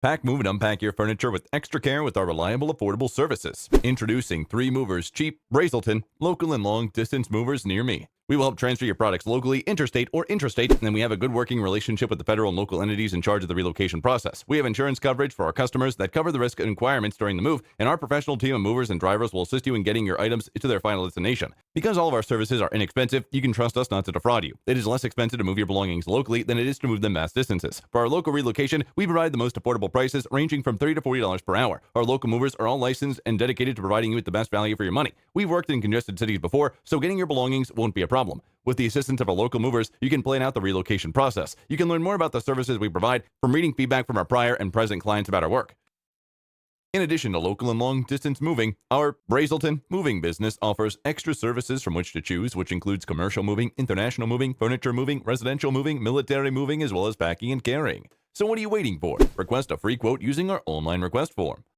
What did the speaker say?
Pack, move, and unpack your furniture with extra care with our reliable, affordable services. Introducing 3 Movers Cheap, Braselton, local and long-distance movers near me. We will help transfer your products locally, interstate, or intrastate, and we have a good working relationship with the federal and local entities in charge of the relocation process. We have insurance coverage for our customers that cover the risk and requirements during the move, and our professional team of movers and drivers will assist you in getting your items to their final destination. Because all of our services are inexpensive, you can trust us not to defraud you. It is less expensive to move your belongings locally than it is to move them vast distances. For our local relocation, we provide the most affordable prices ranging from $30 to $40 per hour. Our local movers are all licensed and dedicated to providing you with the best value for your money. We've worked in congested cities before, so getting your belongings won't be a problem. With the assistance of our local movers, you can plan out the relocation process. You can learn more about the services we provide from reading feedback from our prior and present clients about our work. In addition to local and long-distance moving, our Braselton moving business offers extra services from which to choose, which includes commercial moving, international moving, furniture moving, residential moving, military moving, as well as packing and carrying. So what are you waiting for? Request a free quote using our online request form.